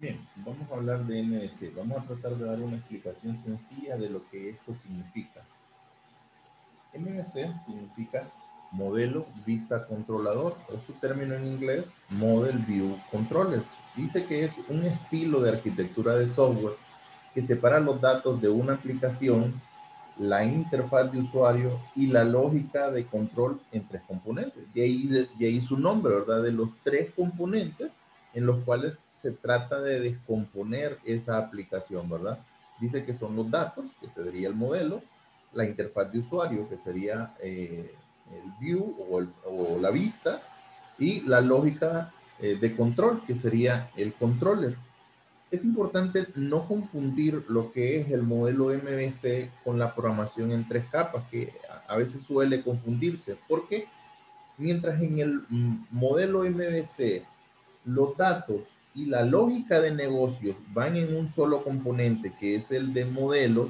Bien, vamos a hablar de MVC. Vamos a tratar de dar una explicación sencilla de lo que esto significa. MVC significa modelo vista controlador, o su término en inglés, Model View Controller. Dice que es un estilo de arquitectura de software que separa los datos de una aplicación, la interfaz de usuario y la lógica de control en tres componentes. De ahí su nombre, ¿verdad? De los tres componentes en los cuales se trata de descomponer esa aplicación, ¿verdad? Dice que son los datos, que sería el modelo, la interfaz de usuario, que sería el view o la vista, y la lógica de control, que sería el controller. Es importante no confundir lo que es el modelo MVC con la programación en tres capas, que a veces suele confundirse, porque mientras en el modelo MVC los datos y la lógica de negocios van en un solo componente, que es el de modelo,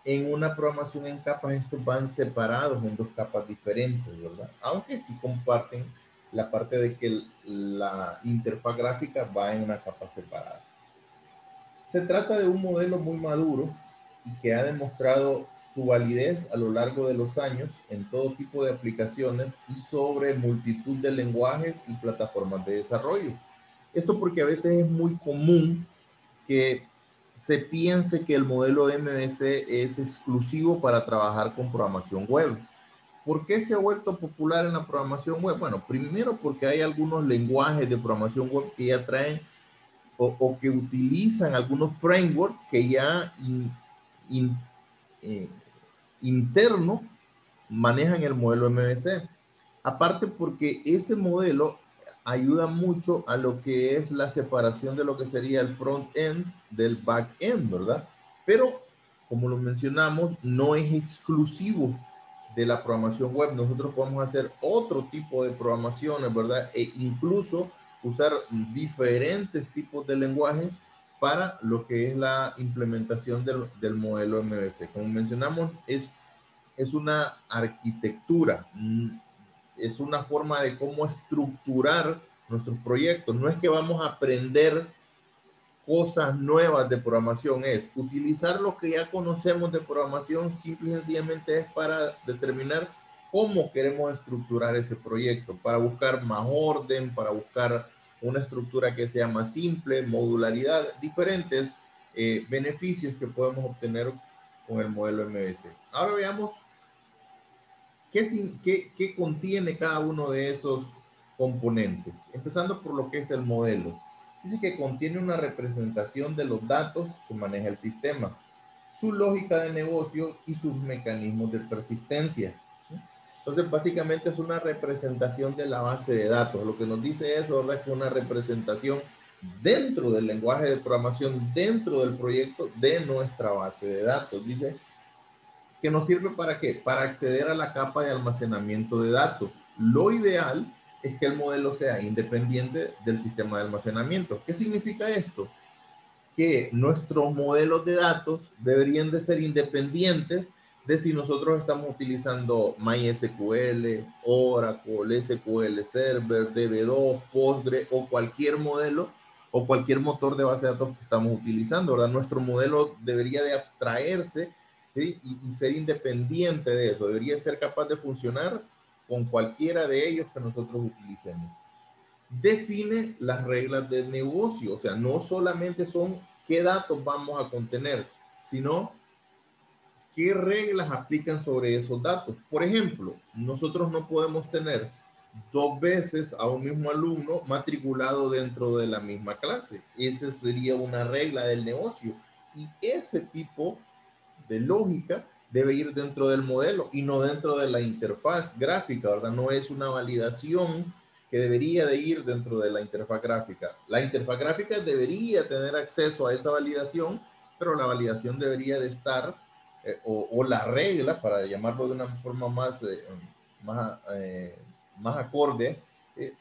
en una programación en capas estos van separados en dos capas diferentes, ¿verdad? Aunque sí comparten la parte de que la interfaz gráfica va en una capa separada. Se trata de un modelo muy maduro y que ha demostrado su validez a lo largo de los años en todo tipo de aplicaciones y sobre multitud de lenguajes y plataformas de desarrollo. Esto porque a veces es muy común que se piense que el modelo MVC es exclusivo para trabajar con programación web. ¿Por qué se ha vuelto popular en la programación web? Bueno, primero porque hay algunos lenguajes de programación web que ya traen o que utilizan algunos frameworks que ya in, eh, interno manejan el modelo MVC. Aparte porque ese modelo ayuda mucho a lo que es la separación de lo que sería el front-end del back-end, ¿verdad? Pero, como lo mencionamos, no es exclusivo de la programación web. Nosotros podemos hacer otro tipo de programaciones, ¿verdad? E incluso usar diferentes tipos de lenguajes para lo que es la implementación del modelo MVC. Como mencionamos, es una arquitectura, es una forma de cómo estructurar nuestros proyectos. No es que vamos a aprender cosas nuevas de programación, es utilizar lo que ya conocemos de programación, simple y sencillamente es para determinar cómo queremos estructurar ese proyecto, para buscar más orden, para buscar una estructura que sea más simple, modularidad, diferentes beneficios que podemos obtener con el modelo MVC. Ahora veamos ¿qué contiene cada uno de esos componentes? Empezando por lo que es el modelo. Dice que contiene una representación de los datos que maneja el sistema, su lógica de negocio y sus mecanismos de persistencia. Entonces, básicamente es una representación de la base de datos. Lo que nos dice eso, ¿verdad? Es que una representación dentro del lenguaje de programación, dentro del proyecto de nuestra base de datos. Dice que nos sirve para qué? Para acceder a la capa de almacenamiento de datos. Lo ideal es que el modelo sea independiente del sistema de almacenamiento. ¿Qué significa esto? Que nuestros modelos de datos deberían de ser independientes de si nosotros estamos utilizando MySQL, Oracle, SQL Server, DB2, Postgre o cualquier modelo o cualquier motor de base de datos que estamos utilizando, ¿verdad? Nuestro modelo debería de abstraerse, ¿sí? y ser independiente de eso, debería ser capaz de funcionar con cualquiera de ellos que nosotros utilicemos. Define las reglas del negocio, o sea, no solamente son qué datos vamos a contener, sino qué reglas aplican sobre esos datos. Por ejemplo, nosotros no podemos tener dos veces a un mismo alumno matriculado dentro de la misma clase. Esa sería una regla del negocio. Y ese tipo de lógica debe ir dentro del modelo y no dentro de la interfaz gráfica, ¿verdad? No es una validación que debería de ir dentro de la interfaz gráfica. La interfaz gráfica debería tener acceso a esa validación, pero la validación debería de estar, o la regla, para llamarlo de una forma más, más acorde,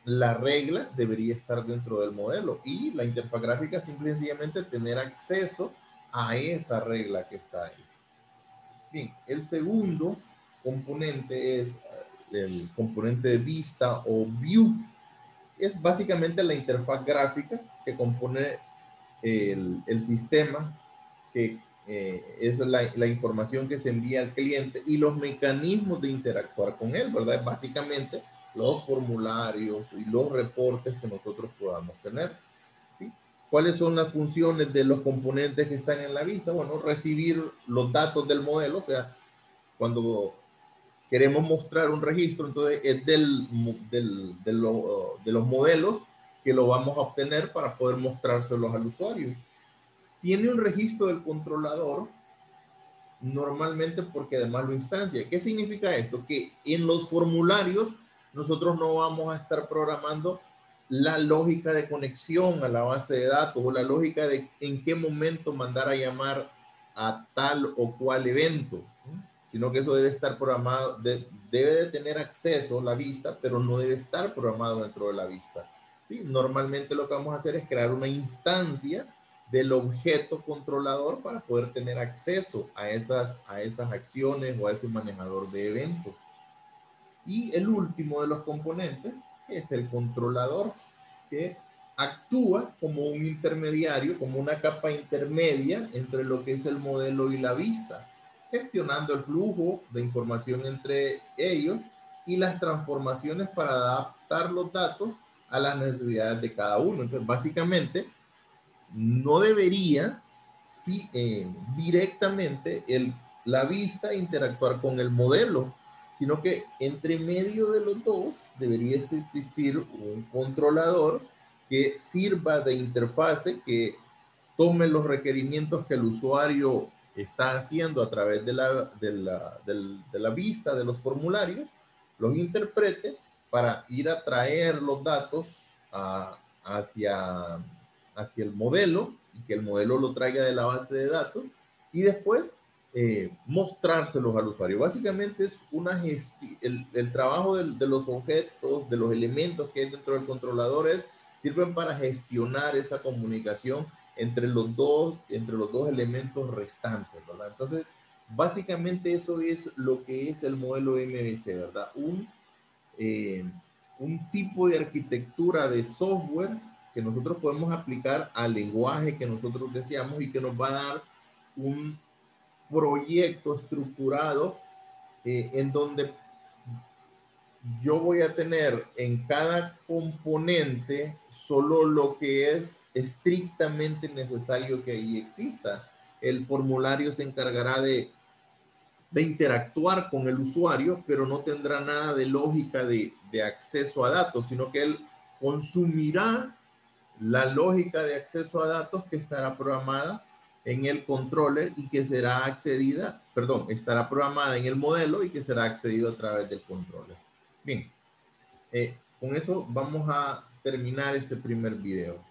la regla debería estar dentro del modelo y la interfaz gráfica simple y sencillamente tener acceso a esa regla que está ahí. Bien, el segundo componente es el componente de vista o view. Es básicamente la interfaz gráfica que compone el sistema que es la información que se envía al cliente y los mecanismos de interactuar con él, ¿verdad? Básicamente los formularios y los reportes que nosotros podamos tener. ¿Sí? ¿Cuáles son las funciones de los componentes que están en la vista? Bueno, recibir los datos del modelo, o sea, cuando queremos mostrar un registro, entonces es de los modelos que lo vamos a obtener para poder mostrárselos al usuario. Tiene un registro del controlador, normalmente porque además lo instancia. ¿Qué significa esto? Que en los formularios nosotros no vamos a estar programando la lógica de conexión a la base de datos o la lógica de en qué momento mandar a llamar a tal o cual evento, sino que eso debe estar programado, debe de tener acceso a la vista, pero no debe estar programado dentro de la vista. ¿Sí? Normalmente lo que vamos a hacer es crear una instancia del objeto controlador para poder tener acceso a esas acciones o a ese manejador de eventos. Y el último de los componentes es el controlador, que actúa como un intermediario, como una capa intermedia entre lo que es el modelo y la vista, gestionando el flujo de información entre ellos y las transformaciones para adaptar los datos a las necesidades de cada uno. Entonces, básicamente, no debería directamente la vista interactuar con el modelo, sino que entre medio de los dos debería existir un controlador que sirva de interfase, que tome los requerimientos que el usuario está haciendo a través de la vista de los formularios, los interprete para ir a traer los datos hacia el modelo y que el modelo lo traiga de la base de datos y después mostrárselos al usuario. Básicamente es el trabajo de los objetos, de los elementos que hay dentro del controlador sirven para gestionar esa comunicación entre los dos elementos restantes, ¿verdad? Entonces, básicamente eso es lo que es el modelo MVC, ¿verdad? Un tipo de arquitectura de software que nosotros podemos aplicar al lenguaje que nosotros deseamos y que nos va a dar un proyecto estructurado en donde yo voy a tener en cada componente solo lo que es estrictamente necesario que ahí exista. El formulario se encargará de interactuar con el usuario, pero no tendrá nada de lógica de acceso a datos, sino que él consumirá la lógica de acceso a datos que estará programada en el controller y que será estará programada en el modelo y que será accedido a través del controller. Bien, con eso vamos a terminar este primer video.